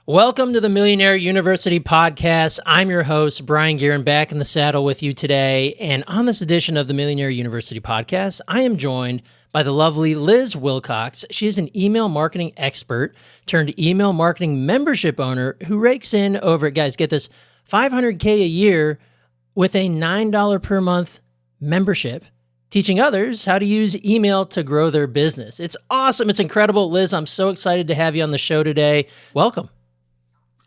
Welcome to the Millionaire University podcast. I'm your host, Brian Guerin, back in the saddle with you today. And on this edition of the Millionaire University podcast, I am joined by the lovely Liz Wilcox. She is an email marketing expert turned email marketing membership owner who rakes in over, guys, get this, $500K a year with a $9 per month membership, teaching others how to use email to grow their business. It's awesome. It's incredible. Liz, I'm so excited to have you on the show today. Welcome.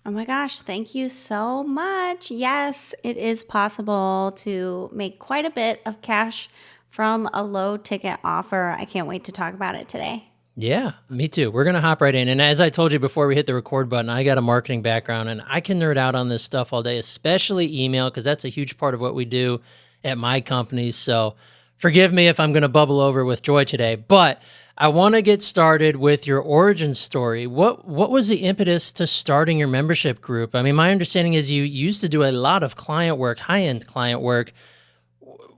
Oh my gosh, thank you so much. Yes, it is possible to make quite a bit of cash from a low ticket offer. I can't wait to talk about it today. Yeah, me too. We're going to hop right in. And as I told you before we hit the record button, I got a marketing background and I can nerd out on this stuff all day, especially email, because that's a huge part of what we do at my company. So forgive me if I'm going to bubble over with joy today, but I want to get started with your origin story. What was the impetus to starting your membership group? I mean, my understanding is you used to do a lot of client work, high-end client work.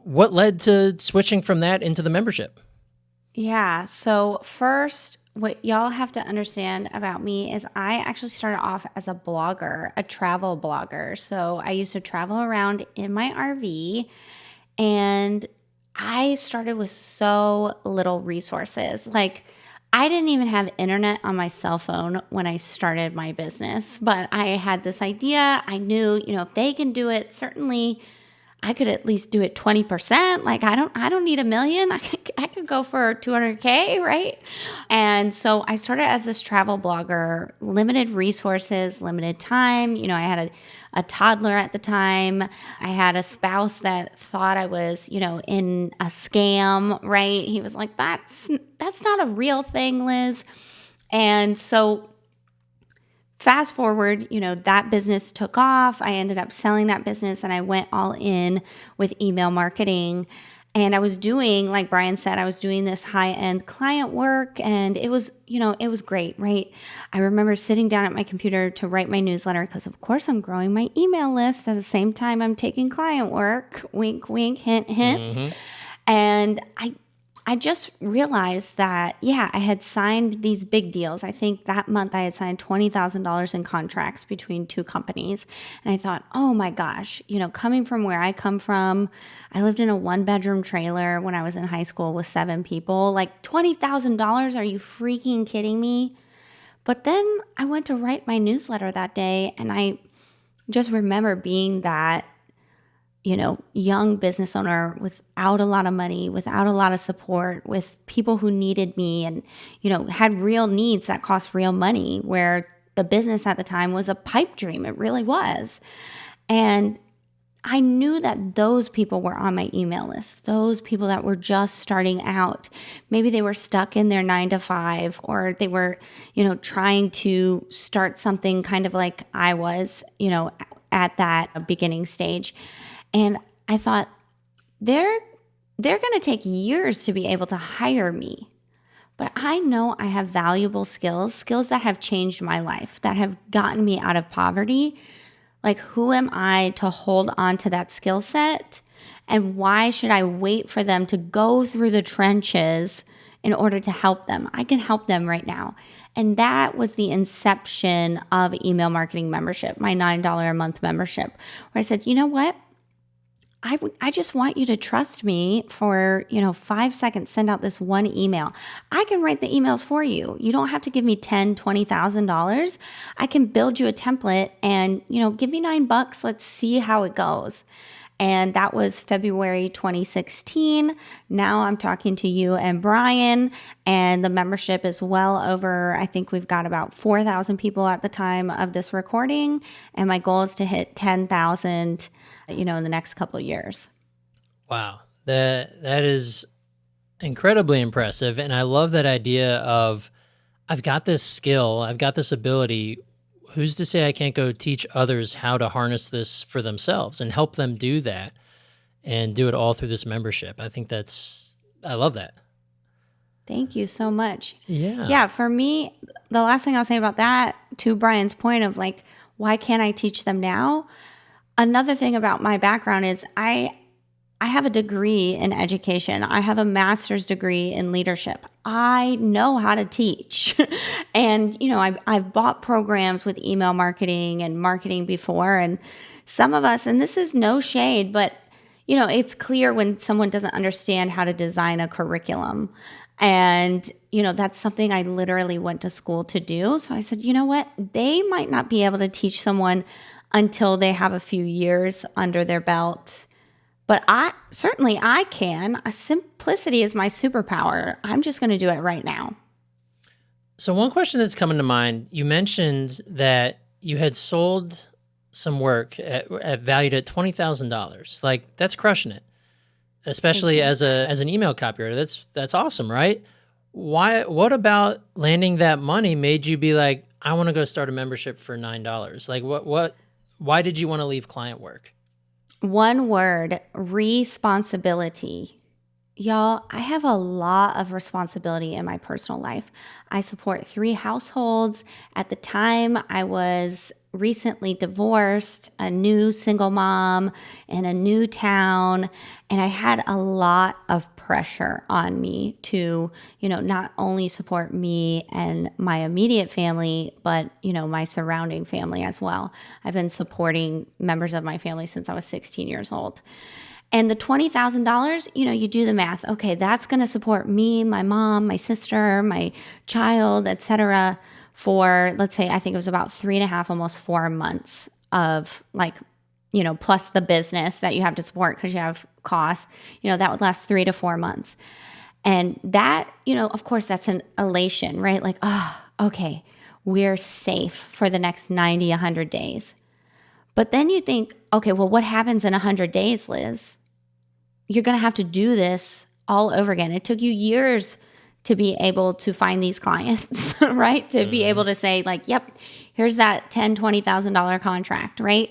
What led to switching from that into the membership? Yeah, so first, what y'all have to understand about me is I actually started off as a blogger, a travel blogger. So I used to travel around in my RV, and I started with so little resources. Like, I didn't even have internet on my cell phone when I started my business, but I had this idea. I knew, if they can do it, certainly I could at least do it 20%. Like, I don't need a million. I could go for 200K, right? And so I started as this travel blogger, limited resources, limited time. I had a toddler at the time. I had a spouse that thought I was, in a scam, right? He was like, that's not a real thing, Liz. And so fast forward, that business took off. I ended up selling that business and I went all in with email marketing. And I was doing, like Brian said, I was doing this high-end client work, and it was great, right? I remember sitting down at my computer to write my newsletter because, of course, I'm growing my email list at the same time I'm taking client work. Wink, wink, hint, hint. Mm-hmm. And I just realized that, I had signed these big deals. I think that month I had signed $20,000 in contracts between two companies. And I thought, oh my gosh, coming from where I come from, I lived in a 1-bedroom trailer when I was in high school with 7 people. Like, $20,000, are you freaking kidding me? But then I went to write my newsletter that day, and I just remember being that young business owner without a lot of money, without a lot of support, with people who needed me and, had real needs that cost real money, where the business at the time was a pipe dream. It really was. And I knew that those people were on my email list, those people that were just starting out. Maybe they were stuck in their 9 to 5, or they were, trying to start something kind of like I was, at that beginning stage. And I thought, they're going to take years to be able to hire me. But I know I have valuable skills that have changed my life, that have gotten me out of poverty. Like, who am I to hold on to that skill set? And why should I wait for them to go through the trenches in order to help them? I can help them right now. And that was the inception of email marketing membership, my $9 a month membership, where I said, you know what? I just want you to trust me for, 5 seconds, send out this one email. I can write the emails for you. You don't have to give me $10,000, $20,000. I can build you a template and, give me $9. Let's see how it goes. And that was February 2016. Now I'm talking to you and Brian, and the membership is well over, I think we've got about 4,000 people at the time of this recording. And my goal is to hit 10,000 in the next couple of years. Wow. That is incredibly impressive. And I love that idea of, I've got this skill, I've got this ability. Who's to say I can't go teach others how to harness this for themselves and help them do that and do it all through this membership? I love that. Thank you so much. Yeah. Yeah. For me, the last thing I'll say about that, to Brian's point of like, why can't I teach them now? Another thing about my background is I I have a degree in education. I have a master's degree in leadership. I know how to teach. And, I've bought programs with email marketing and marketing before. And some of us, and this is no shade, but, it's clear when someone doesn't understand how to design a curriculum. And, that's something I literally went to school to do. So I said, you know what? They might not be able to teach someone until they have a few years under their belt. But I can. Simplicity is my superpower. I'm just going to do it right now. So one question that's coming to mind, you mentioned that you had sold some work valued at $20,000. Like, that's crushing it, especially as an email copywriter. That's awesome, right? What about landing that money made you be like, I want to go start a membership for $9? Like, why did you want to leave client work? One word, responsibility. Y'all, I have a lot of responsibility in my personal life. I support 3 households. At the time, I was recently divorced, a new single mom in a new town, and I had a lot of pressure on me to, not only support me and my immediate family, but, my surrounding family as well. I've been supporting members of my family since I was 16 years old. And the $20,000, you do the math. Okay, that's going to support me, my mom, my sister, my child, etc. for, let's say, I think it was about 3.5, almost 4 months of plus the business that you have to support because you have costs, that would last 3 to 4 months. And that, of course, that's an elation, right? Like, oh, okay, we're safe for the next 90, 100 days. But then you think, okay, well, what happens in 100 days, Liz? You're going to have to do this all over again. It took you years to be able to find these clients, right? To be able to say like, yep, here's that $10,000, $20,000 contract, right?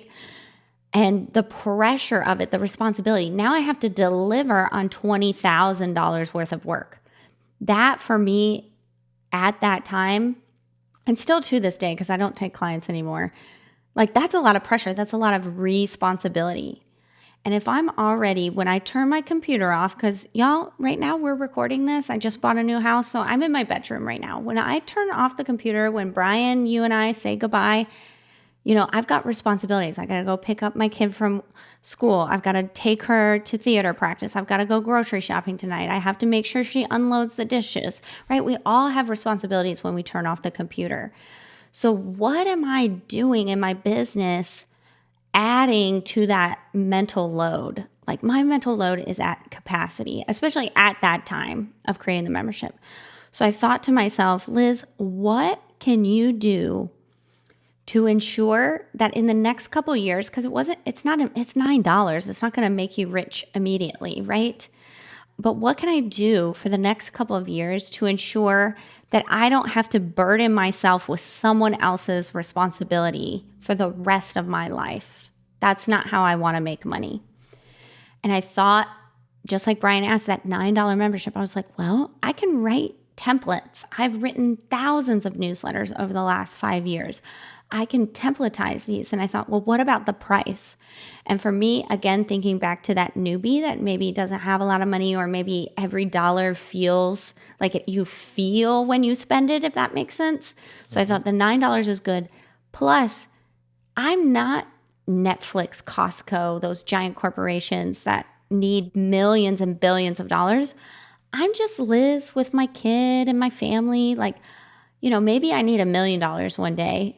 And the pressure of it, the responsibility. Now I have to deliver on $20,000 worth of work. That for me at that time, and still to this day, because I don't take clients anymore, like that's a lot of pressure. That's a lot of responsibility. And if I'm already, when I turn my computer off, because y'all, right now we're recording this, I just bought a new house, so I'm in my bedroom right now. When I turn off the computer, when Brian, you and I say goodbye, I've got responsibilities. I got to go pick up my kid from school. I've got to take her to theater practice. I've got to go grocery shopping tonight. I have to make sure she unloads the dishes, right? We all have responsibilities when we turn off the computer. So what am I doing in my business adding to that mental load? Like my mental load is at capacity, especially at that time of creating the membership. So I thought to myself, Liz, what can you do to ensure that in the next couple of years, because it's $9. It's not going to make you rich immediately, right? But what can I do for the next couple of years to ensure that I don't have to burden myself with someone else's responsibility for the rest of my life? That's not how I want to make money. And I thought, just like Brian asked, that $9 membership, I was like, well, I can write templates. I've written thousands of newsletters over the last 5 years. I can templatize these. And I thought, well, what about the price? And for me, again, thinking back to that newbie that maybe doesn't have a lot of money, or maybe every dollar feels like you feel when you spend it, if that makes sense. So I thought the $9 is good. Plus, I'm not Netflix, Costco, those giant corporations that need millions and billions of dollars. I'm just Liz with my kid and my family. Like, maybe I need $1 million one day,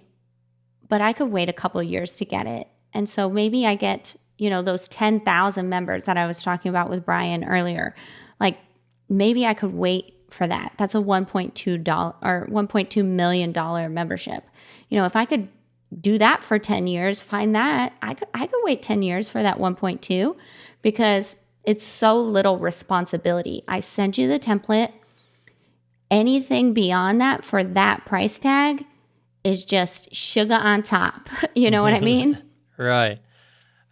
but I could wait a couple of years to get it. And so maybe I get, those 10,000 members that I was talking about with Brian earlier. Like maybe I could wait for that. That's a $1.2 million membership. If I could do that for 10 years, find that, I could wait 10 years for that 1.2 because it's so little responsibility. I send you the template. Anything beyond that for that price tag is just sugar on top. You know what I mean? Right.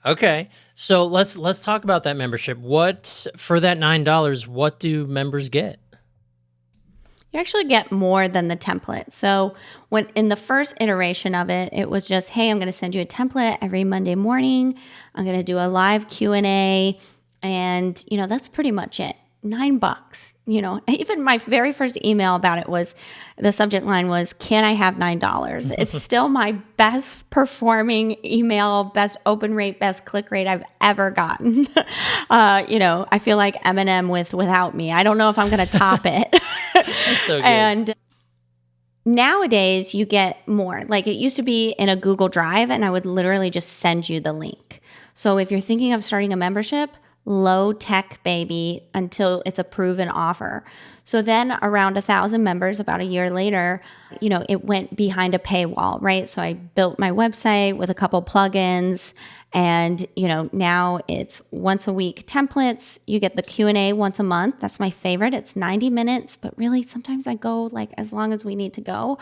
Okay. So let's talk about that membership. What, for that $9, what do members get? You actually get more than the template. So when in the first iteration of it, it was just, hey, I'm going to send you a template every Monday morning. I'm going to do a live Q&A. And, that's pretty much it. $9. Even my very first email about it was, the subject line was, can I have $9? It's still my best performing email, best open rate, best click rate I've ever gotten. I feel like Eminem without me. I don't know if I'm going to top it. That's so good. And nowadays you get more. Like, it used to be in a Google Drive, and I would literally just send you the link. So if you're thinking of starting a membership, low tech, baby, until it's a proven offer. So then around 1,000 members, about a year later, it went behind a paywall, right? So I built my website with a couple plugins, and, now it's once a week templates. You get the Q&A once a month. That's my favorite. It's 90 minutes, but really sometimes I go like as long as we need to go.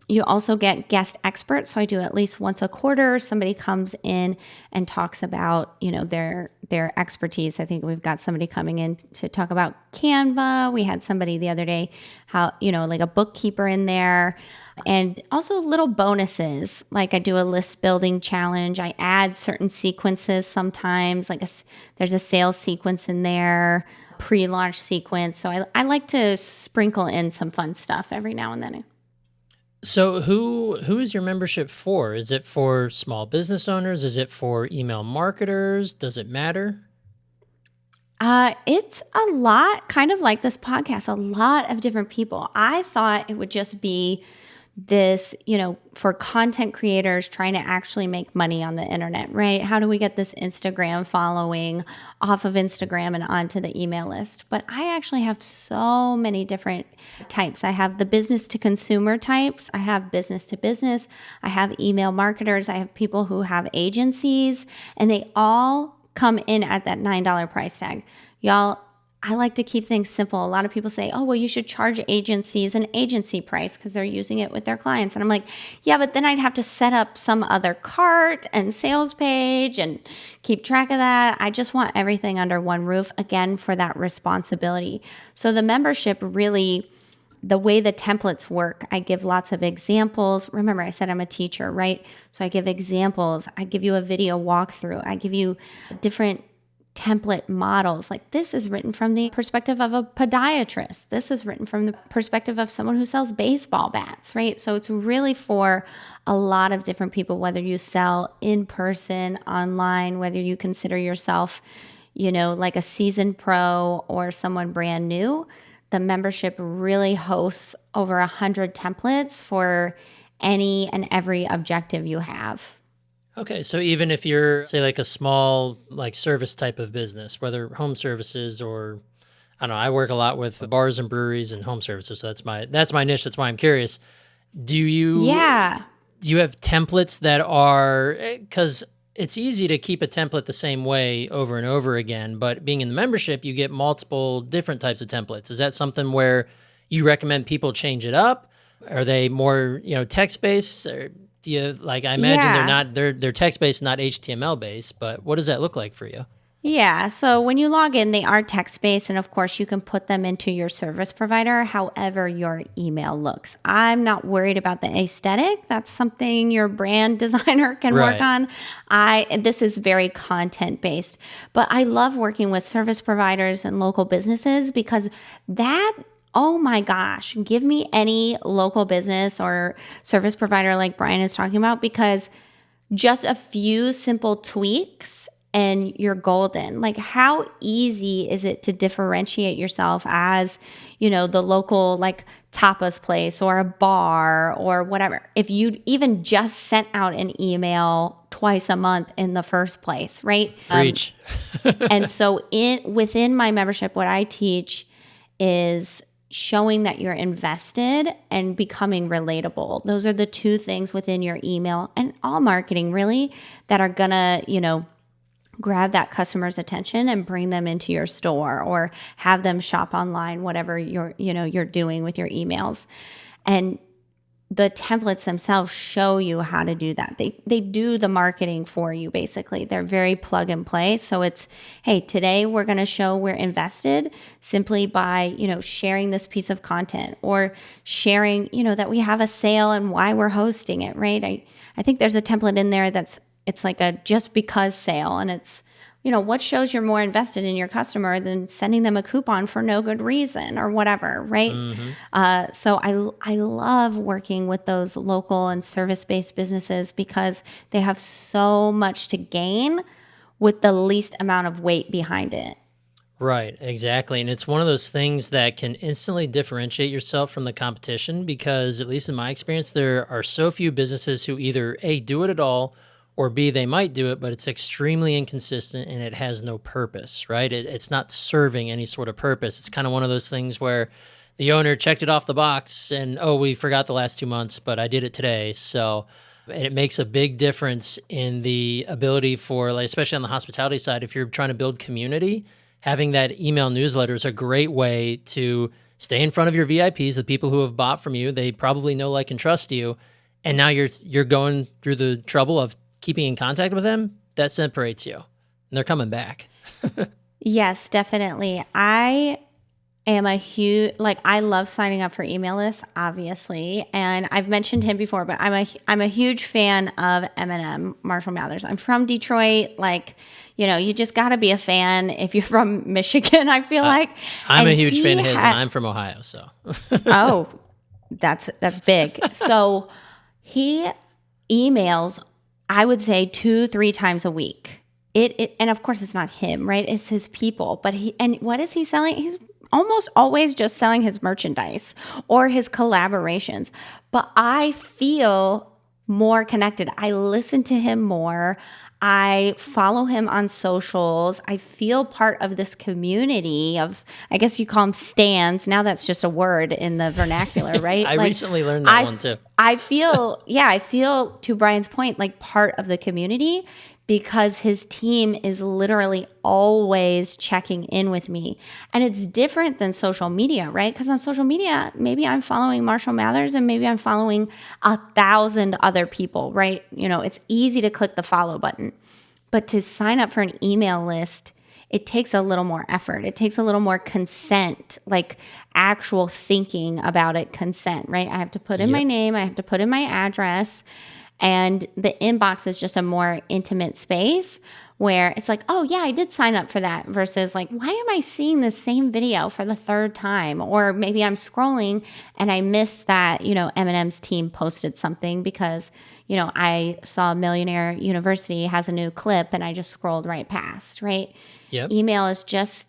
You also get guest experts. So I do at least once a quarter. Somebody comes in and talks about, their expertise. I think we've got somebody coming in to talk about Canva. We had somebody the other day, like a bookkeeper in there. And also little bonuses. Like, I do a list building challenge. I add certain sequences sometimes, like there's a sales sequence in there, pre-launch sequence. So I like to sprinkle in some fun stuff every now and then. So who is your membership for? Is it for small business owners? Is it for email marketers? Does it matter? It's a lot, kind of like this podcast, a lot of different people. I thought it would just be this, for content creators trying to actually make money on the internet, right? How do we get this Instagram following off of Instagram and onto the email list? But I actually have so many different types. I have the business to consumer types. I have business to business. I have email marketers. I have people who have agencies, and they all come in at that $9 price tag. Y'all, I like to keep things simple. A lot of people say, oh, well, you should charge agencies an agency price because they're using it with their clients. And I'm like, yeah, but then I'd have to set up some other cart and sales page and keep track of that. I just want everything under one roof, again, for that responsibility. So the membership really, the way the templates work, I give lots of examples. Remember, I said I'm a teacher, right? So I give examples. I give you a video walkthrough. I give you different template models. Like, this is written from the perspective of a podiatrist. This is written from the perspective of someone who sells baseball bats, right? So it's really for a lot of different people, whether you sell in person, online, whether you consider yourself, like a seasoned pro or someone brand new. The membership really hosts over 100 templates for any and every objective you have. Okay, so even if you're, say, like a small, like service type of business, whether home services or, I don't know, I work a lot with bars and breweries and home services, so that's my niche. That's why I'm curious. Do you have templates that are, because it's easy to keep a template the same way over and over again, but being in the membership, you get multiple different types of templates. Is that something where you recommend people change it up? Are they more, text-based? Or do you, like, I imagine they're text-based, not HTML-based, but what does that look like for you? Yeah. So when you log in, they are text-based, and of course you can put them into your service provider, however your email looks. I'm not worried about the aesthetic. That's something your brand designer can work on. This is very content-based, but I love working with service providers and local businesses because oh my gosh, give me any local business or service provider like Brian is talking about, because just a few simple tweaks and you're golden. Like, how easy is it to differentiate yourself as, the local like tapas place or a bar or whatever, if you even just sent out an email twice a month in the first place, right? Preach. And so within my membership, what I teach is showing that you're invested and becoming relatable. Those are the two things within your email and all marketing really that are gonna, grab that customer's attention and bring them into your store or have them shop online, whatever you're doing with your emails. And the templates themselves show you how to do that. They do the marketing for you, basically. They're very plug and play. So it's, hey, today we're going to show we're invested simply by, sharing this piece of content or sharing, that we have a sale and why we're hosting it, right? I think there's a template in there it's like a just because sale, and it's what shows you're more invested in your customer than sending them a coupon for no good reason or whatever, right? So I love working with those local and service-based businesses because they have so much to gain with the least amount of weight behind it. Right, exactly. And it's one of those things that can instantly differentiate yourself from the competition because, at least in my experience, there are so few businesses who either A, do it at all, or B, they might do it, but it's extremely inconsistent and it has no purpose, right? It's not serving any sort of purpose. It's kind of one of those things where the owner checked it off the box and, oh, we forgot the last 2 months, but I did it today. So, and it makes a big difference in the ability for, like, especially on the hospitality side, if you're trying to build community, having that email newsletter is a great way to stay in front of your VIPs, the people who have bought from you. They probably know, like, and trust you. And now you're going through the trouble of keeping in contact with them. That separates you. And they're coming back. Yes, definitely. I am I love signing up for email lists, obviously. And I've mentioned him before, but I'm a huge fan of M&M, Marshall Mathers. I'm from Detroit. You just got to be a fan if you're from Michigan, I feel like. I'm a huge fan of his, and I'm from Ohio, so. Oh, that's big. So he emails, I would say 2-3 times a week. And of course it's not him, right? It's his people. And what is he selling? He's almost always just selling his merchandise or his collaborations. But I feel more connected. I listen to him more. I follow him on socials. I feel part of this community of, I guess you call them stans. Now that's just a word in the vernacular, right? I recently learned that one too. I feel, to Brian's point, like part of the community because his team is literally always checking in with me. And it's different than social media, right? Because on social media, maybe I'm following Marshall Mathers and maybe I'm following 1,000 other people, right? It's easy to click the follow button. But to sign up for an email list, it takes a little more effort. It takes a little more consent, like actual thinking about it, consent, right? I have to put in my name, I have to put in my address. And the inbox is just a more intimate space where it's like, oh yeah, I did sign up for that versus like, why am I seeing the same video for the third time? Or maybe I'm scrolling and I missed that, M&M's team posted something because, I saw Millionaire University has a new clip and I just scrolled right past, right? Yep. Email is just,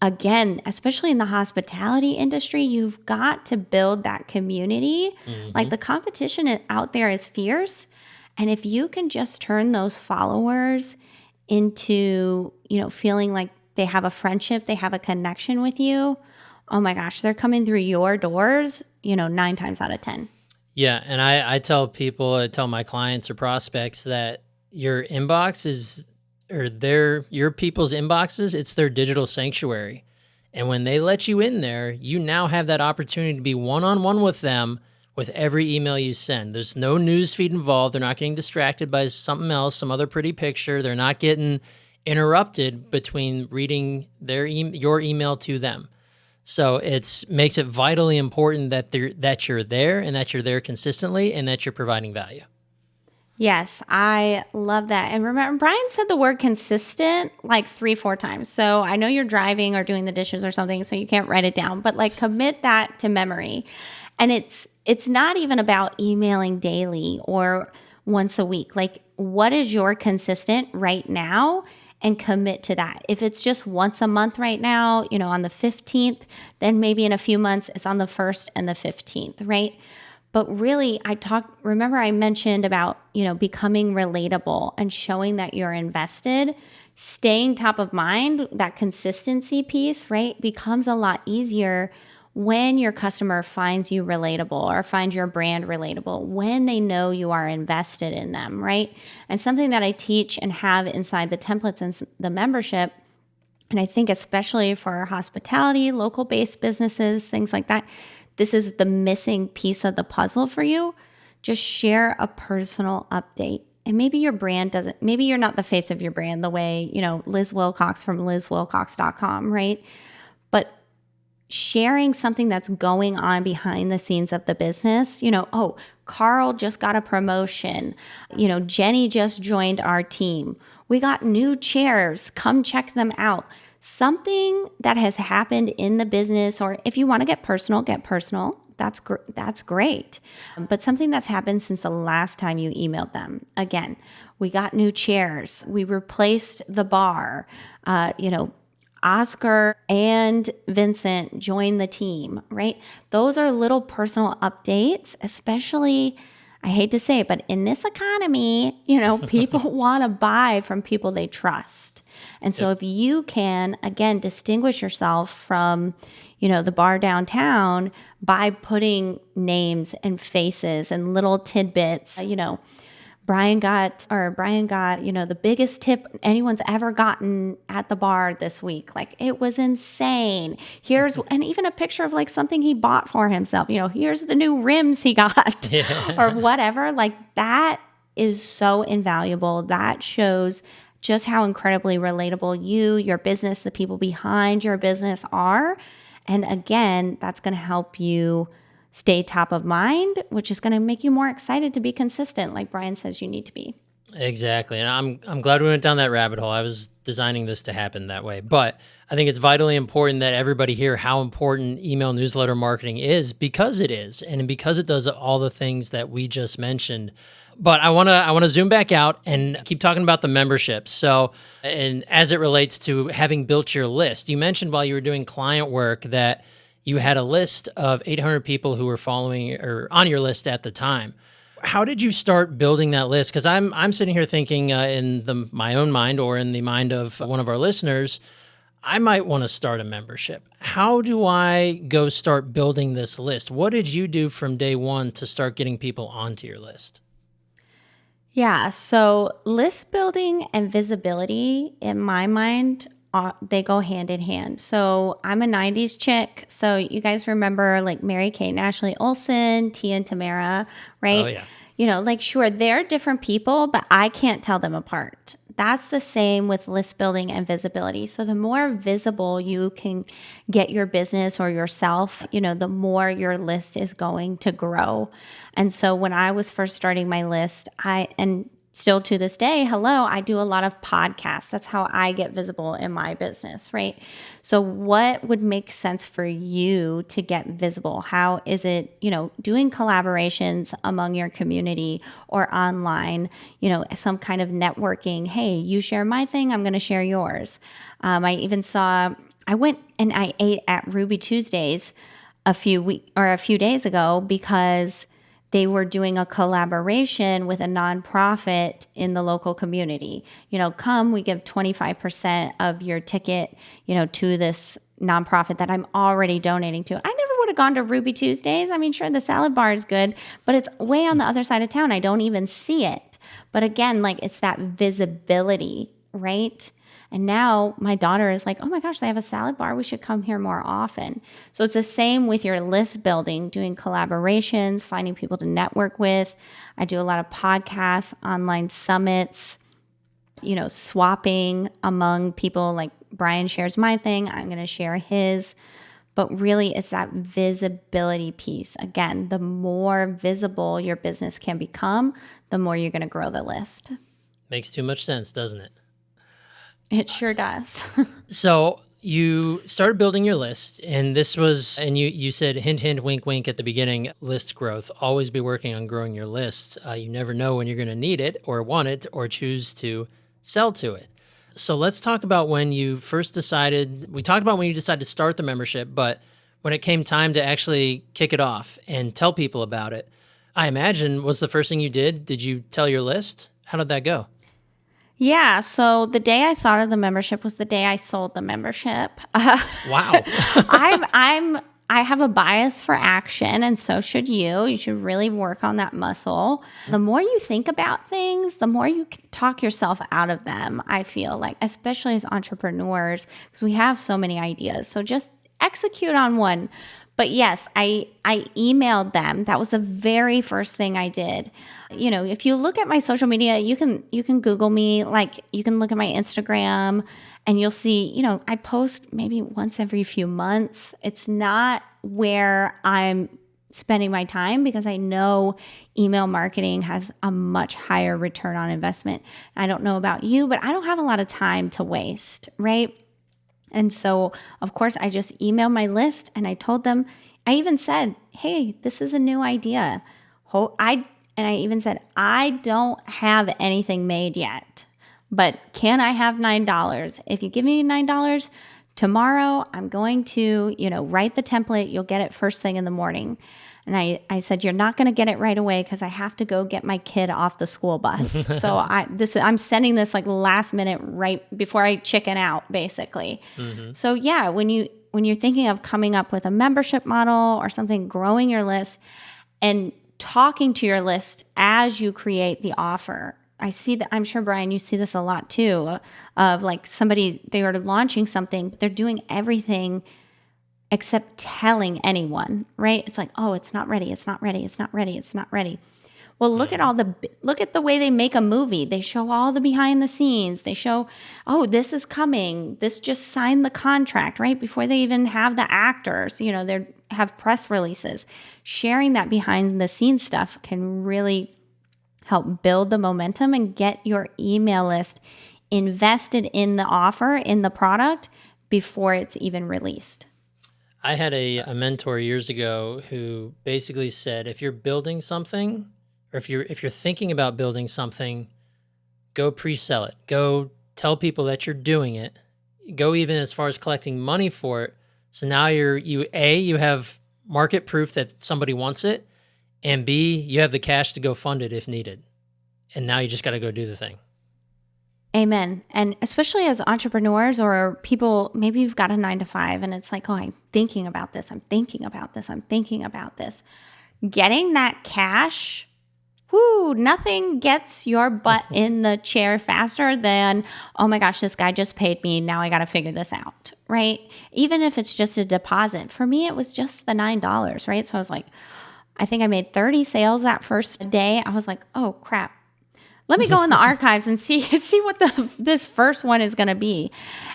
again, especially in the hospitality industry, you've got to build that community. Like the competition out there is fierce. And if you can just turn those followers into, feeling like they have a friendship, they have a connection with you, oh my gosh, they're coming through your doors, 9 times out of 10. Yeah. And I tell my clients or prospects that your inbox is, or your people's inboxes, it's their digital sanctuary. And when they let you in there, you now have that opportunity to be one-on-one with them with every email you send. There's no news feed involved. They're not getting distracted by something else, some other pretty picture. They're not getting interrupted between reading your email to them. So it makes it vitally important that you're there and that you're there consistently and that you're providing value. Yes, I love that. And remember, Brian said the word consistent like 3-4 times. So I know you're driving or doing the dishes or something, so you can't write it down, but like commit that to memory. And it's not even about emailing daily or once a week. Like, what is your consistent right now? And commit to that. If it's just once a month right now, on the 15th, then maybe in a few months, it's on the 1st and the 15th, right? But really, remember I mentioned about, becoming relatable and showing that you're invested, staying top of mind, that consistency piece, right, becomes a lot easier when your customer finds you relatable or finds your brand relatable, when they know you are invested in them, right? And something that I teach and have inside the templates and the membership, and I think especially for hospitality, local-based businesses, things like that, this is the missing piece of the puzzle for you. Just share a personal update. And maybe your brand maybe you're not the face of your brand the way, Liz Wilcox from lizwilcox.com, right? But sharing something that's going on behind the scenes of the business, Carl just got a promotion. Jenny just joined our team. We got new chairs. Come check them out. Something that has happened in the business, or if you want to get personal, that's great. But something that's happened since the last time you emailed them. Again, we got new chairs. We replaced the bar. Oscar and Vincent joined the team, right? Those are little personal updates, especially, I hate to say it, but in this economy, people want to buy from people they trust. And so if you can, again, distinguish yourself from, the bar downtown by putting names and faces and little tidbits, Brian got, the biggest tip anyone's ever gotten at the bar this week. Like, it was insane. And even a picture of like something he bought for himself. Here's the new rims he got or whatever. Like, that is so invaluable. That shows just how incredibly relatable your business, the people behind your business are. And again, that's going to help you stay top of mind, which is going to make you more excited to be consistent, like Brian says you need to be. Exactly. And I'm glad we went down that rabbit hole. I was designing this to happen that way. But I think it's vitally important that everybody hear how important email newsletter marketing is, because it is, and because it does all the things that we just mentioned. But I want to zoom back out and keep talking about the memberships. So, and as it relates to having built your list, you mentioned while you were doing client work that you had a list of 800 people who were following or on your list at the time. How did you start building that list? Because I'm sitting here thinking in my own mind, or in the mind of one of our listeners, I might want to start a membership. How do I go start building this list? What did you do from day one to start getting people onto your list? Yeah, so list building and visibility, in my mind, they go hand in hand. So I'm a 90s chick. So you guys remember like Mary-Kate and Ashley Olsen, Tia and Tamara, right? Oh, yeah. Sure, they're different people, but I can't tell them apart. That's the same with list building and visibility. So the more visible you can get your business or yourself, the more your list is going to grow. And so when I was first starting my list, and still to this day, I do a lot of podcasts. That's how I get visible in my business, right? So what would make sense for you to get visible? How is it, doing collaborations among your community or online, some kind of networking? Hey, you share my thing, I'm going to share yours. I went and I ate at Ruby Tuesdays a few days ago because they were doing a collaboration with a nonprofit in the local community. We give 25% of your ticket, to this nonprofit that I'm already donating to. I never would have gone to Ruby Tuesdays. I mean, sure, the salad bar is good, but it's way on the other side of town. I don't even see it. But again, like, it's that visibility, right? And now my daughter is like, oh my gosh, they have a salad bar. We should come here more often. So it's the same with your list building, doing collaborations, finding people to network with. I do a lot of podcasts, online summits, swapping among people. Like Brian shares my thing, I'm going to share his. But really, it's that visibility piece. Again, the more visible your business can become, the more you're going to grow the list. Makes too much sense, doesn't it? It sure does. So you started building your list, and you said, hint, hint, wink, wink at the beginning, list growth. Always be working on growing your list. You never know when you're going to need it or want it or choose to sell to it. So let's talk about when you first decided. We talked about when you decided to start the membership, but when it came time to actually kick it off and tell people about it, I imagine was the first thing you did. Did you tell your list? How did that go? Yeah, so the day I thought of the membership was the day I sold the membership. Wow. I have a bias for action, and so should you. You should really work on that muscle. The more you think about things, the more you can talk yourself out of them, I feel like, especially as entrepreneurs, because we have so many ideas. So just execute on one. But yes, I emailed them. That was the very first thing I did. If you look at my social media, you can Google me, like you can look at my Instagram and you'll see, I post maybe once every few months. It's not where I'm spending my time because I know email marketing has a much higher return on investment. I don't know about you, but I don't have a lot of time to waste, right? And so, of course, I just emailed my list and I told them, I even said, hey, this is a new idea. And I even said, I don't have anything made yet, but can I have $9? If you give me $9, tomorrow I'm going to, write the template. You'll get it first thing in the morning. And I said, you're not going to get it right away because I have to go get my kid off the school bus. So I'm sending this like last minute right before I chicken out, basically. Mm-hmm. So yeah, when you're thinking of coming up with a membership model or something, growing your list and talking to your list as you create the offer. I see that. I'm sure, Brian, you see this a lot too, of like they are launching something, but they're doing everything except telling anyone, right? It's like, oh, it's not ready. It's not ready. It's not ready. It's not ready. Well, look at the way they make a movie. They show all the behind the scenes. They show, oh, this is coming. This just signed the contract, right? Before they even have the actors, they have press releases. Sharing that behind the scenes stuff can really help build the momentum and get your email list invested in the offer, in the product before it's even released. I had a mentor years ago who basically said, if you're building something, or if you're thinking about building something, go pre-sell it. Go tell people that you're doing it. Go even as far as collecting money for it. So now you have market proof that somebody wants it, and B, you have the cash to go fund it if needed. And now you just got to go do the thing. Amen. And especially as entrepreneurs or people, maybe you've got a 9-to-5 and it's like, oh, I'm thinking about this. I'm thinking about this. I'm thinking about this. Getting that cash, nothing gets your butt in the chair faster than, oh my gosh, this guy just paid me. Now I got to figure this out, right? Even if it's just a deposit. For me, it was just the $9, right? So I was like, I think I made 30 sales that first day. I was like, oh crap. Let me go in the archives and see what this first one is going to be.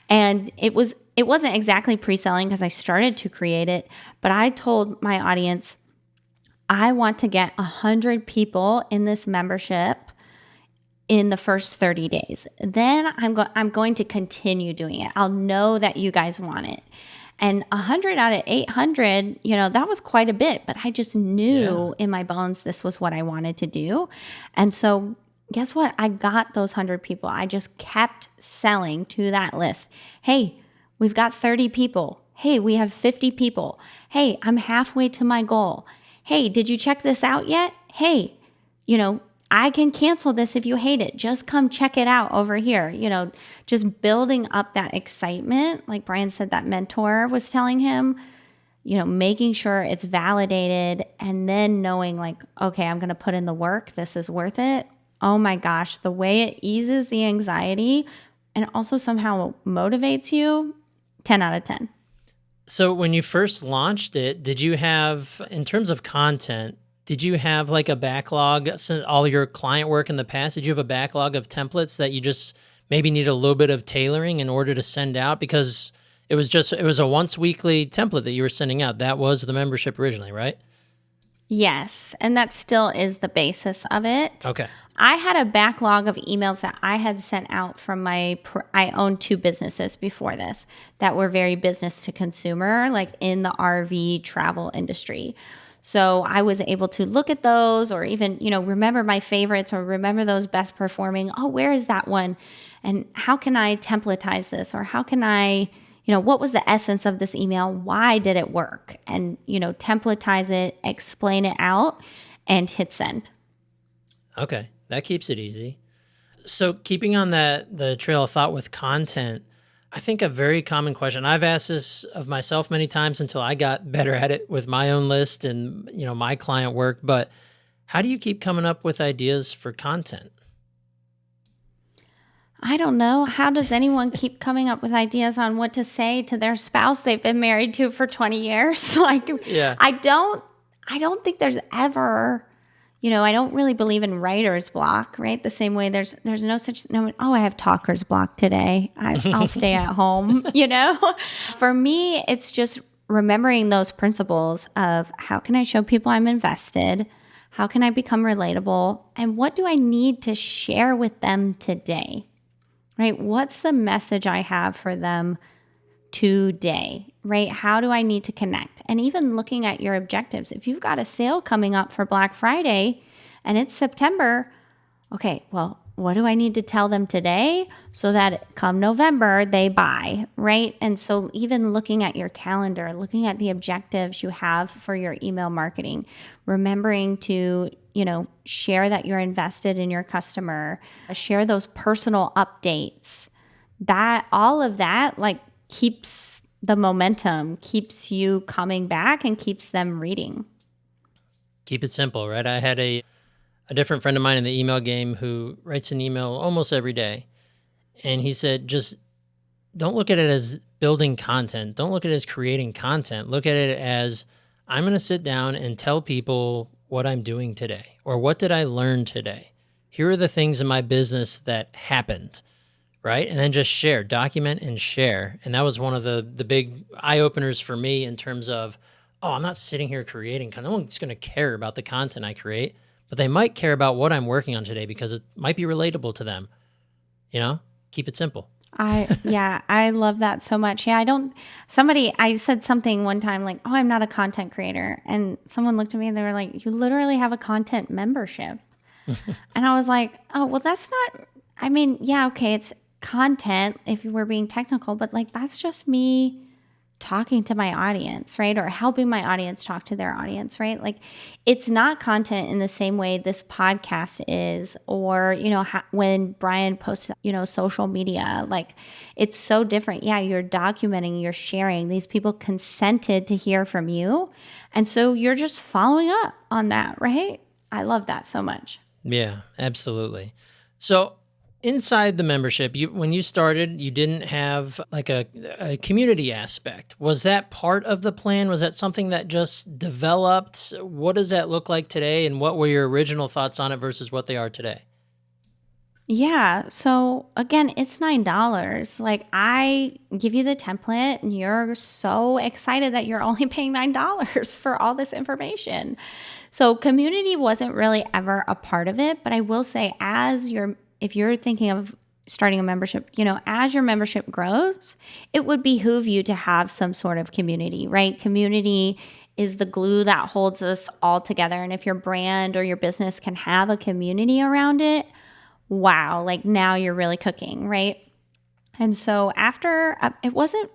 And it wasn't exactly pre-selling because I started to create it, but I told my audience, I want to get 100 people in this membership in the first 30 days. Then I'm going to continue doing it. I'll know that you guys want it. And 100 out of 800, that was quite a bit, but I just knew in my bones this was what I wanted to do. And so guess what? I got those 100 people. I just kept selling to that list. Hey, we've got 30 people. Hey, we have 50 people. Hey, I'm halfway to my goal. Hey, did you check this out yet? Hey, I can cancel this if you hate it. Just come check it out over here. Just building up that excitement. Like Brian said, that mentor was telling him, making sure it's validated and then knowing like, okay, I'm going to put in the work. This is worth it. Oh my gosh, the way it eases the anxiety and also somehow motivates you, 10 out of 10. So when you first launched it, did you have, in terms of content, did you have like a backlog, all your client work in the past? Did you have a backlog of templates that you just maybe need a little bit of tailoring in order to send out? Because it was a once weekly template that you were sending out. That was the membership originally, right? Yes, and that still is the basis of it. Okay. I had a backlog of emails that I had sent out from I owned 2 businesses before this that were very business to consumer, like in the RV travel industry. So I was able to look at those or even, remember my favorites or remember those best performing. Oh, where is that one? And how can I templatize this? Or how can I, what was the essence of this email? Why did it work? And, templatize it, explain it out, and hit send. Okay. That keeps it easy. So keeping on the trail of thought with content, I think a very common question, I've asked this of myself many times until I got better at it with my own list and, my client work, but how do you keep coming up with ideas for content? I don't know. How does anyone keep coming up with ideas on what to say to their spouse they've been married to for 20 years? I don't think there's ever... I don't really believe in writer's block, right? The same way there's I have talker's block today. I'll stay at home, For me, it's just remembering those principles of how can I show people I'm invested? How can I become relatable? And what do I need to share with them today? Right? What's the message I have for them today, right? How do I need to connect? And even looking at your objectives. If you've got a sale coming up for Black Friday and it's September, okay, well, what do I need to tell them today so that come November they buy, right? And so even looking at your calendar, looking at the objectives you have for your email marketing, remembering to, share that you're invested in your customer, share those personal updates, that all of that like keeps the momentum, keeps you coming back and keeps them reading. Keep it simple, right? I had a different friend of mine in the email game who writes an email almost every day. And he said, just don't look at it as building content. Don't look at it as creating content. Look at it as I'm going to sit down and tell people what I'm doing today or what did I learn today. Here are the things in my business that happened, right? And then just share, document and share. And that was one of the big eye openers for me in terms of, oh, I'm not sitting here creating content. No one's going to care about the content I create, but they might care about what I'm working on today because it might be relatable to them. Keep it simple. I love that so much. Yeah, I said something one time like, oh, I'm not a content creator. And someone looked at me and they were like, you literally have a content membership. And I was like, oh, well, that's not, yeah, okay, it's content if you were being technical, but like, that's just me talking to my audience, right? Or helping my audience talk to their audience, right? Like it's not content in the same way this podcast is, or, when Brian posts, social media, like it's so different. Yeah. You're documenting, you're sharing. These people consented to hear from you. And so you're just following up on that, right? I love that so much. Yeah, absolutely. So inside the membership, when you started, you didn't have like a community aspect. Was that part of the plan? Was that something that just developed? What does that look like today? And what were your original thoughts on it versus what they are today? Yeah. So again, it's $9. Like I give you the template and you're so excited that you're only paying $9 for all this information. So community wasn't really ever a part of it, but I will say if you're thinking of starting a membership, as your membership grows, it would behoove you to have some sort of community, right? Community is the glue that holds us all together. And if your brand or your business can have a community around it, wow, like now you're really cooking, right? And so after, it wasn't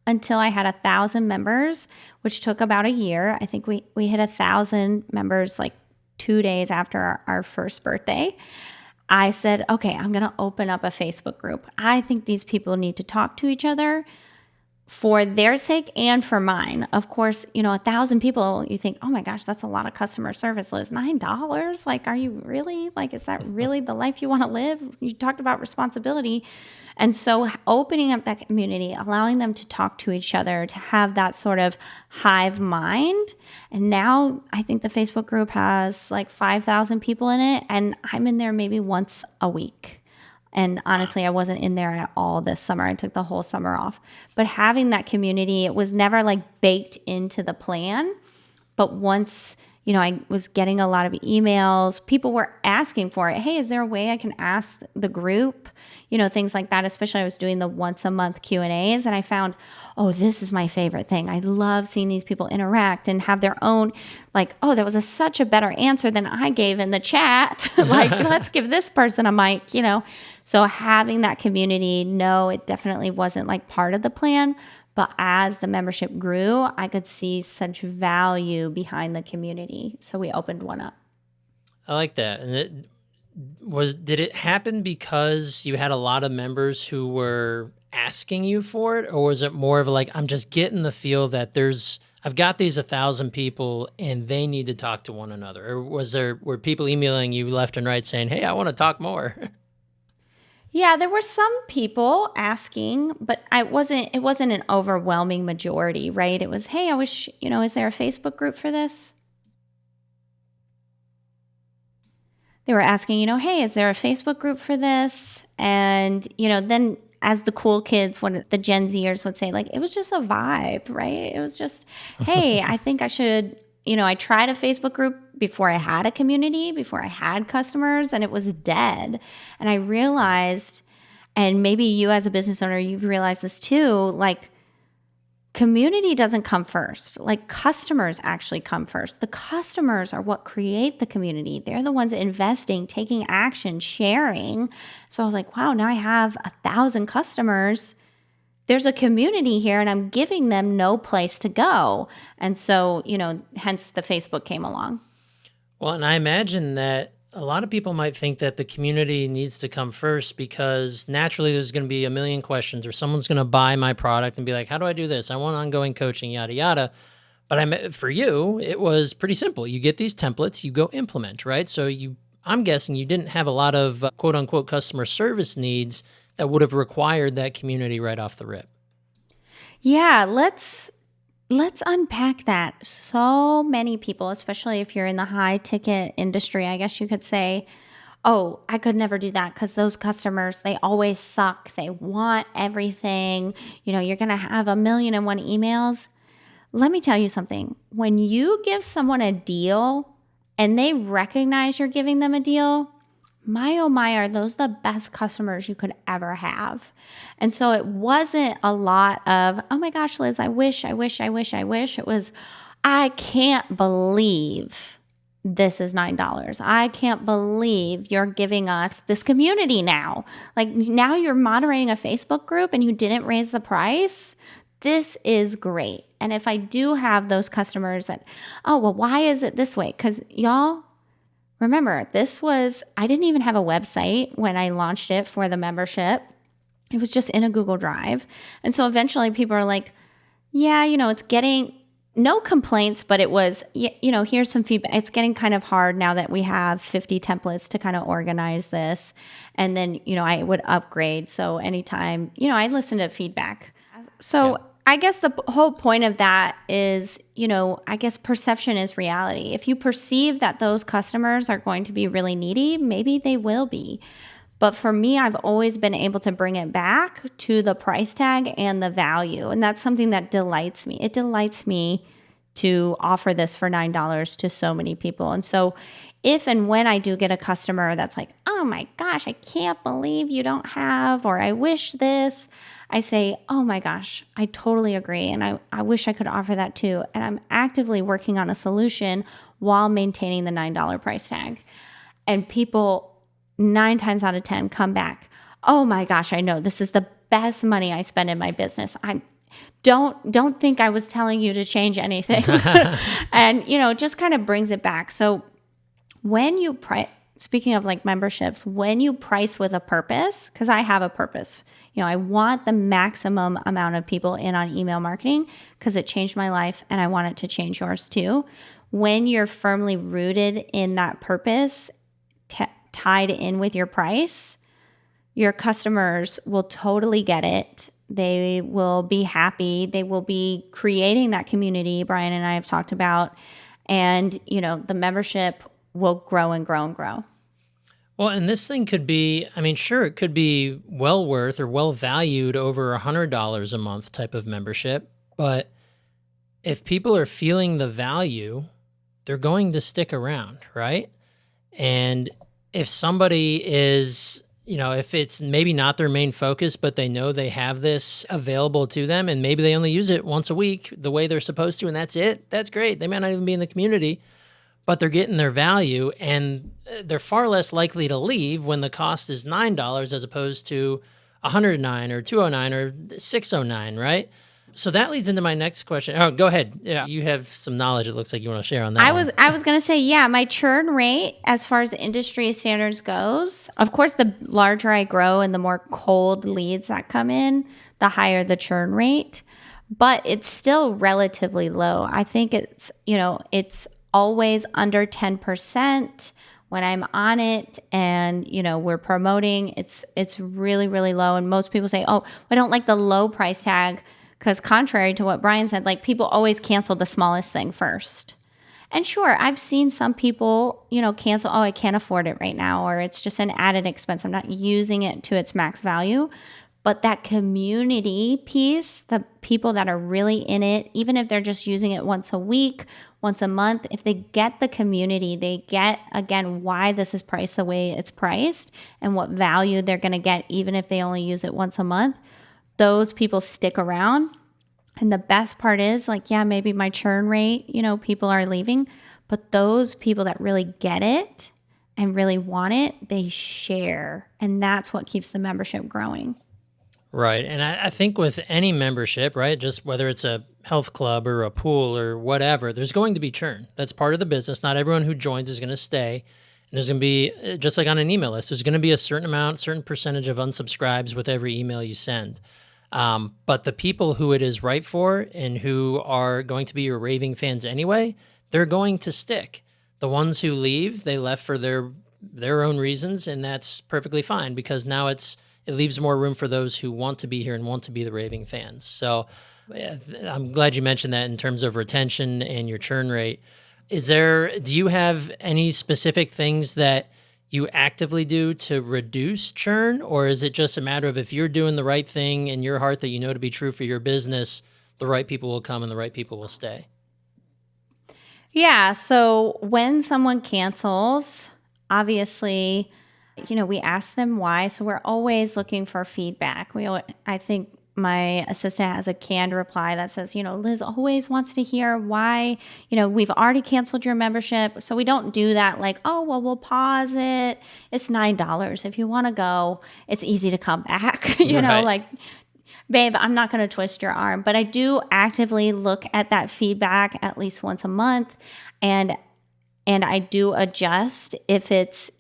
until I had 1,000 members, which took about a year. I think we hit 1,000 members like 2 days after our first birthday. I said, okay, I'm going to open up a Facebook group. I think these people need to talk to each other for their sake and for mine. Of course, 1,000 people, you think, oh my gosh, that's a lot of customer service, Liz. $9? Like, are you really, like, is that really the life you want to live? You talked about responsibility. And so opening up that community, allowing them to talk to each other, to have that sort of hive mind. And now I think the Facebook group has like 5,000 people in it, and I'm in there maybe once a week. And honestly, I wasn't in there at all this summer. I took the whole summer off. But having that community, it was never like baked into the plan. But once, I was getting a lot of emails, people were asking for it. Hey, is there a way I can ask the group? Things like that. Especially I was doing the once a month Q&As, and I found, oh, this is my favorite thing. I love seeing these people interact and have their own, like, oh, that was such a better answer than I gave in the chat. Like, let's give this person a mic, So having that community, no, it definitely wasn't like part of the plan. But as the membership grew, I could see such value behind the community. So we opened one up. I like that. And did it happen because you had a lot of members who were asking you for it? Or was it more of like, I'm just getting the feel that I've got these 1,000 people and they need to talk to one another? Or were people emailing you left and right saying, hey, I want to talk more? Yeah, there were some people asking, but it wasn't an overwhelming majority, right? It was, hey, I wish, is there a Facebook group for this? They were asking, hey, is there a Facebook group for this? And, then as the cool kids, when the Gen Zers would say, like, it was just a vibe, right? It was just, hey, I think I should, I tried a Facebook group before I had a community, before I had customers, and it was dead. And I realized, and maybe you as a business owner, you've realized this too, like, community doesn't come first. Like, customers actually come first. The customers are what create the community. They're the ones investing, taking action, sharing. So I was like, wow, now I have 1,000 customers. There's a community here and I'm giving them no place to go. And so, hence the Facebook came along. Well, and I imagine that a lot of people might think that the community needs to come first because naturally there's going to be a million questions, or someone's going to buy my product and be like, how do I do this? I want ongoing coaching, yada, yada. But for you, it was pretty simple. You get these templates, you go implement, right? So I'm guessing you didn't have a lot of quote unquote customer service needs that would have required that community right off the rip. Yeah, let's unpack that. So many people, especially if you're in the high ticket industry, I guess you could say, oh, I could never do that because those customers, they always suck. They want everything. You're going to have 1,000,001 emails. Let me tell you something. When you give someone a deal and they recognize you're giving them a deal, my oh my, are those the best customers you could ever have? And so it wasn't a lot of, oh my gosh, Liz, I wish. It was, I can't believe this is $9. I can't believe you're giving us this community now. Like, now you're moderating a Facebook group and you didn't raise the price. This is great. And if I do have those customers that, oh, well, why is it this way? Because y'all, remember, I didn't even have a website when I launched it for the membership. It was just in a Google Drive. And so eventually people are like, yeah, it's getting no complaints, but it was, here's some feedback. It's getting kind of hard now that we have 50 templates to kind of organize this. And then, I would upgrade. So anytime, I listen to feedback. So yeah. I guess the whole point of that is, I guess perception is reality. If you perceive that those customers are going to be really needy, maybe they will be. But for me, I've always been able to bring it back to the price tag and the value. And that's something that delights me. It delights me to offer this for $9 to so many people. And so if and when I do get a customer that's like, oh my gosh, I can't believe you don't have, or I wish this, I say, oh my gosh, I totally agree. And I wish I could offer that too. And I'm actively working on a solution while maintaining the $9 price tag. And people 9 times out of 10 come back, oh my gosh, I know this is the best money I spend in my business. I don't think I was telling you to change anything. And, just kind of brings it back. So when you speaking of like memberships, when you price with a purpose, because I have a purpose, I want the maximum amount of people in on email marketing because it changed my life and I want it to change yours too. When you're firmly rooted in that purpose, tied in with your price, your customers will totally get it. They will be happy. They will be creating that community Brian and I have talked about. And, the membership will grow and grow and grow. Well, and this thing could be, sure, it could be well worth or well valued over $100 a month type of membership. But if people are feeling the value, they're going to stick around, right? And if somebody is, if it's maybe not their main focus, but they know they have this available to them and maybe they only use it once a week the way they're supposed to, and that's it, that's great. They might not even be in the community, but they're getting their value and they're far less likely to leave when the cost is $9 as opposed to $109 or $209 or $609, right? So that leads into my next question. Oh, go ahead. Yeah, you have some knowledge it looks like you want to share on that. I was going to say, yeah, my churn rate as far as industry standards goes, of course, the larger I grow and the more cold leads that come in, the higher the churn rate, but it's still relatively low. I think it's always under 10% when I'm on it and, we're promoting, it's really, really low. And most people say, oh, I don't like the low price tag. Because contrary to what Brian said, like, people always cancel the smallest thing first. And sure, I've seen some people, cancel, oh, I can't afford it right now, or it's just an added expense. I'm not using it to its max value. But that community piece, the people that are really in it, even if they're just using it once a week, once a month, if they get the community, they get, again, why this is priced the way it's priced and what value they're going to get, even if they only use it once a month, those people stick around. And the best part is, like, yeah, maybe my churn rate, people are leaving, but those people that really get it and really want it, they share. And that's what keeps the membership growing. Right. And I think with any membership, right, just whether it's a health club or a pool or whatever, there's going to be churn. That's part of the business. Not everyone who joins is going to stay. And there's going to be, just like on an email list, there's going to be a certain percentage of unsubscribes with every email you send. But the people who it is right for and who are going to be your raving fans anyway, they're going to stick. The ones who leave, they left for their own reasons, and that's perfectly fine because now it leaves more room for those who want to be here and want to be the raving fans. So I'm glad you mentioned that in terms of retention and your churn rate. Do you have any specific things that you actively do to reduce churn, or is it just a matter of if you're doing the right thing in your heart that you know to be true for your business, the right people will come and the right people will stay? Yeah. So when someone cancels, obviously, we ask them why. So we're always looking for feedback. I think my assistant has a canned reply that says, Liz always wants to hear why, we've already canceled your membership. So we don't do that like, oh, well, we'll pause it. It's $9. If you want to go, it's easy to come back, Right. like, babe, I'm not going to twist your arm. But I do actively look at that feedback at least once a month. And I do adjust if it's,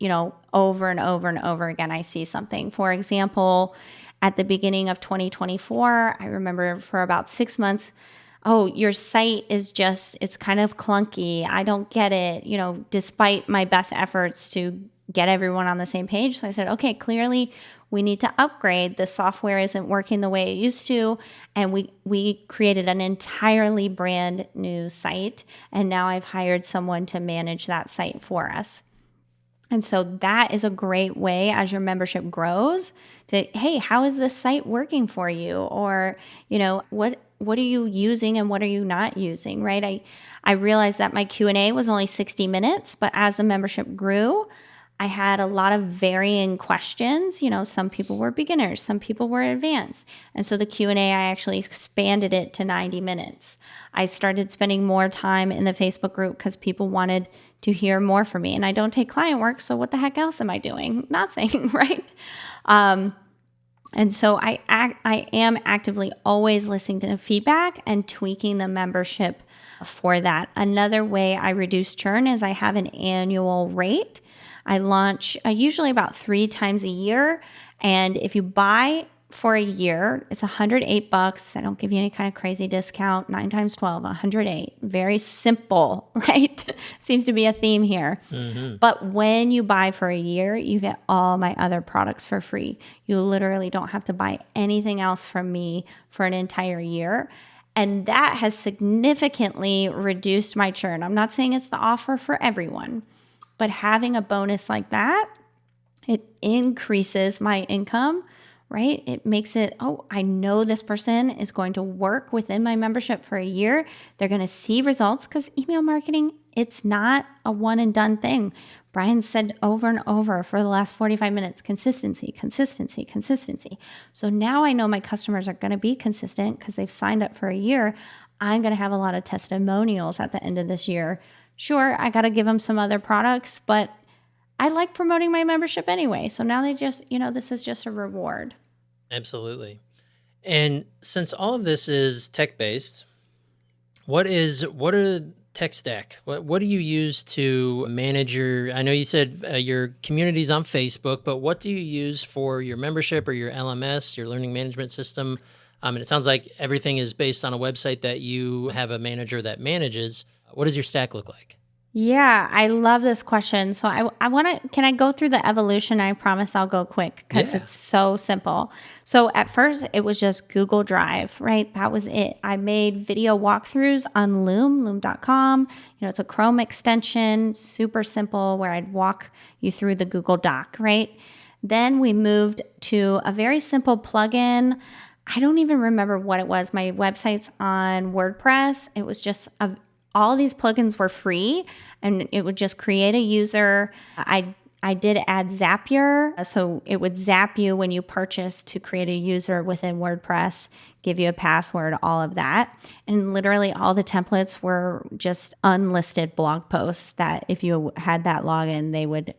over and over and over again, I see something. For example, at the beginning of 2024, I remember for about 6 months, oh, your site is it's kind of clunky. I don't get it, despite my best efforts to get everyone on the same page. So I said, okay, clearly we need to upgrade. The software isn't working the way it used to. And we created an entirely brand new site. And now I've hired someone to manage that site for us. And so that is a great way as your membership grows to, hey, how is this site working for you? Or, what are you using and what are you not using, right? I realized that my Q&A was only 60 minutes, but as the membership grew, I had a lot of varying questions. Some people were beginners, some people were advanced. And so the Q&A, I actually expanded it to 90 minutes. I started spending more time in the Facebook group because people wanted to hear more from me. And I don't take client work, so what the heck else am I doing? Nothing, right? And so I am actively always listening to feedback and tweaking the membership for that. Another way I reduce churn is I have an annual rate. I launch usually about 3 times a year. And if you buy for a year, it's $108. I don't give you any kind of crazy discount. 9 times 12, 108. Very simple, right? Seems to be a theme here. Mm-hmm. But when you buy for a year, you get all my other products for free. You literally don't have to buy anything else from me for an entire year. And that has significantly reduced my churn. I'm not saying it's the offer for everyone, but having a bonus like that, it increases my income, right? It makes it, oh, I know this person is going to work within my membership for a year. They're going to see results because email marketing, it's not a one and done thing. Brian said over and over for the last 45 minutes, consistency, consistency, consistency. So now I know my customers are going to be consistent because they've signed up for a year. I'm going to have a lot of testimonials at the end of this year. Sure, I got to give them some other products, but I like promoting my membership anyway. So now they just, this is just a reward. Absolutely. And since all of this is tech-based, what are tech stack? What do you use to manage I know you said your community's on Facebook, but what do you use for your membership or your LMS, your learning management system? And it sounds like everything is based on a website that you have a manager that manages. What does your stack look like? Yeah, I love this question. So can I go through the evolution? I promise I'll go quick because It's so simple. So at first it was just Google Drive, right? That was it. I made video walkthroughs on loom.com. It's a Chrome extension, super simple where I'd walk you through the Google Doc, right? Then we moved to a very simple plugin. I don't even remember what it was. My website's on WordPress. It was just all these plugins were free, and it would just create a user. I did add Zapier, so it would zap you when you purchase to create a user within WordPress, give you a password, all of that. And literally all the templates were just unlisted blog posts that if you had that login, they would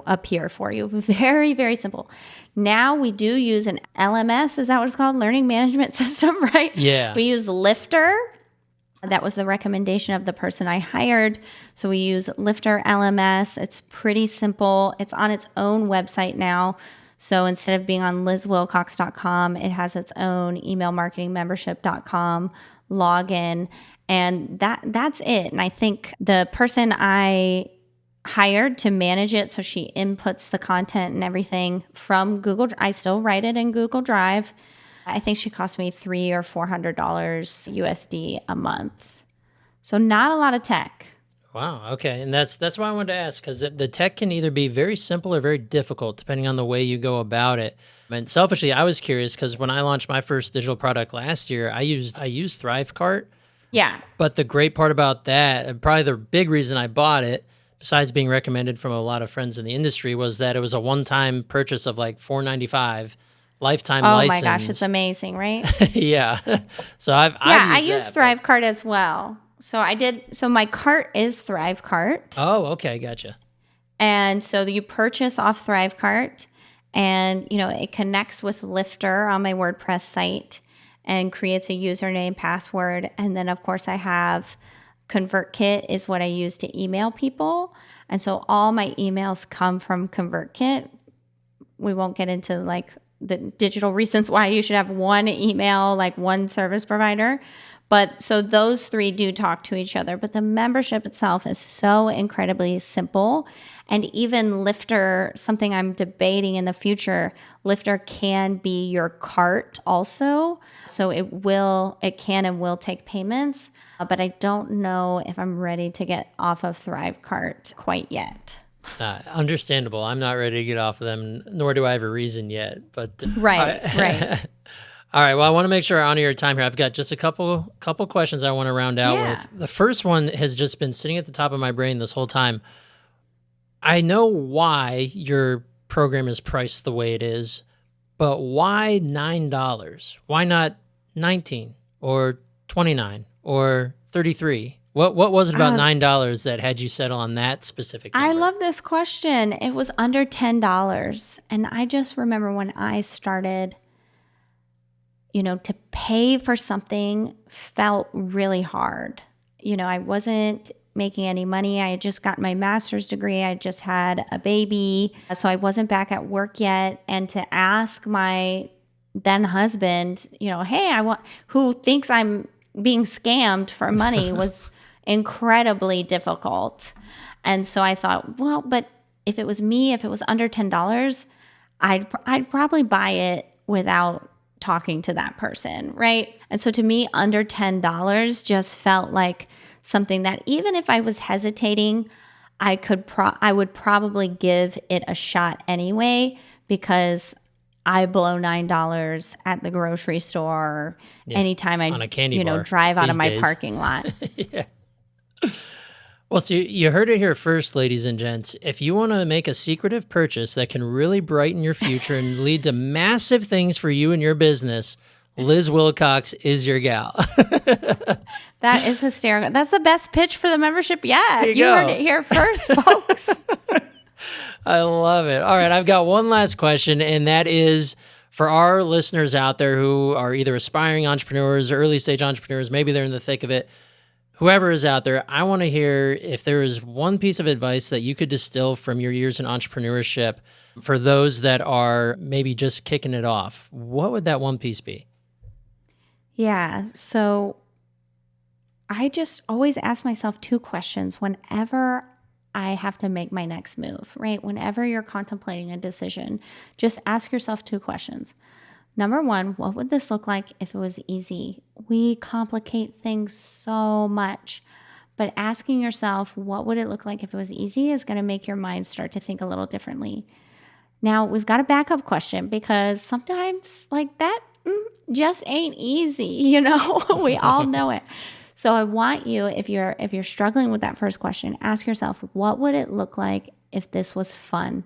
appear for you. Very, very simple. Now we do use an LMS. Is that what it's called? Learning management system, right? Yeah. We use Lifter. That was the recommendation of the person I hired. So we use Lifter LMS. It's pretty simple. It's on its own website now. So instead of being on lizwilcox.com, it has its own emailmarketingmembership.com login. And that's it. And I think the person I hired to manage it, so she inputs the content and everything from Google. I still write it in Google Drive. I think she cost me $300 or $400 USD a month. So not a lot of tech. Wow. Okay. And that's why I wanted to ask, because the tech can either be very simple or very difficult depending on the way you go about it. And selfishly, I was curious because when I launched my first digital product last year, I used Thrivecart. Yeah. But the great part about that, and probably the big reason I bought it, besides being recommended from a lot of friends in the industry, was that it was a one-time purchase of like $495. Lifetime license. Oh my gosh, it's amazing, right? Yeah. So I use Thrivecart as well. So my cart is Thrivecart. Oh, okay, gotcha. And so you purchase off Thrivecart, and it connects with Lifter on my WordPress site and creates a username, password, and then of course I have ConvertKit is what I use to email people. And so all my emails come from ConvertKit. We won't get into like the digital reasons why you should have one email, like one service provider. But so those three do talk to each other. But the membership itself is so incredibly simple. And even Lifter, something I'm debating in the future, Lifter can be your cart also. So it can and will take payments. But I don't know if I'm ready to get off of Thrivecart quite yet. Understandable. I'm not ready to get off of them, nor do I have a reason yet. But right. All right. Well, I want to make sure I honor your time here. I've got just a couple questions I want to round out with. The first one has just been sitting at the top of my brain this whole time. I know why your program is priced the way it is, but why $9? Why not 19 or 29 or 33? What was it about $9 that had you settle on that specific number? I love this question. It was under $10. And I just remember when I started, to pay for something felt really hard. I wasn't making any money. I had just got my master's degree. I just had a baby. So I wasn't back at work yet. And to ask my then husband, hey, who thinks I'm being scammed for money was incredibly difficult. And so I thought, well, but if it was under $10, I'd probably buy it without talking to that person, right? And so to me, under $10 just felt like something that even if I was hesitating, I would probably give it a shot anyway, because I blow $9 at the grocery store anytime I on a candy bar drive out of my days. parking lot. Yeah. Well, so you heard it here first, ladies and gents. If you want to make a secretive purchase that can really brighten your future and lead to massive things for you and your business, Liz Wilcox is your gal. That is hysterical. That's the best pitch for the membership yet. You heard it here first, folks. I love it. All right, I've got one last question, and that is for our listeners out there who are either aspiring entrepreneurs or early stage entrepreneurs, maybe they're in the thick of it. Whoever is out there, I want to hear if there is one piece of advice that you could distill from your years in entrepreneurship for those that are maybe just kicking it off. What would that one piece be? Yeah, so I just always ask myself two questions whenever I have to make my next move, right? Whenever you're contemplating a decision, just ask yourself two questions. Number one, what would this look like if it was easy? We complicate things so much, but asking yourself, what would it look like if it was easy, is going to make your mind start to think a little differently. Now we've got a backup question because sometimes like that just ain't easy, we all know it. So I want you, if you're struggling with that first question, ask yourself, what would it look like if this was fun?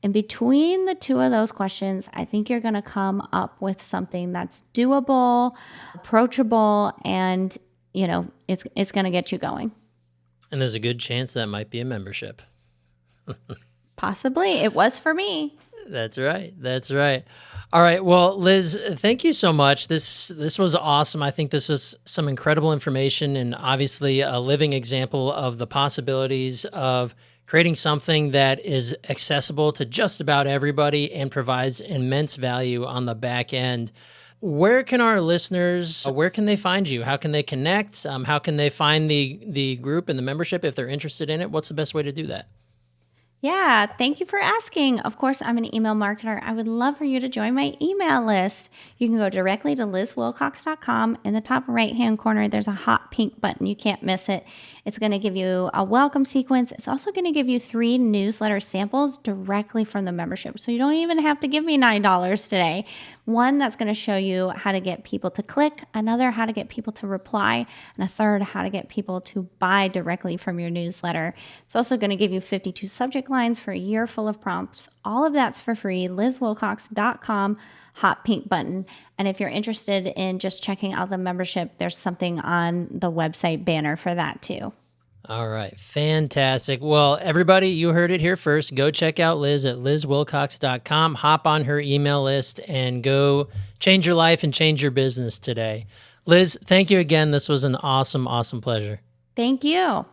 And between the two of those questions, I think you're going to come up with something that's doable, approachable, and it's going to get you going. And there's a good chance that might be a membership. Possibly. It was for me. That's right. That's right. All right. Well, Liz, thank you so much. This was awesome. I think this is some incredible information and obviously a living example of the possibilities of creating something that is accessible to just about everybody and provides immense value on the back end. Where can our listeners, where can they find you? How can they connect? How can they find the group and the membership if they're interested in it? What's the best way to do that? Yeah, thank you for asking. Of course, I'm an email marketer. I would love for you to join my email list. You can go directly to lizwilcox.com. In the top right-hand corner, there's a hot pink button. You can't miss it. It's going to give you a welcome sequence. It's also going to give you 3 newsletter samples directly from the membership. So you don't even have to give me $9 today. One that's going to show you how to get people to click, another how to get people to reply, and a third how to get people to buy directly from your newsletter. It's also going to give you 52 subject lines for a year full of prompts. All of that's for free. lizwilcox.com, hot pink button. And if you're interested in just checking out the membership, there's something on the website banner for that too. All right. Fantastic. Well, everybody, you heard it here first. Go check out Liz at lizwilcox.com. Hop on her email list and go change your life and change your business today. Liz, thank you again. This was an awesome, awesome pleasure. Thank you.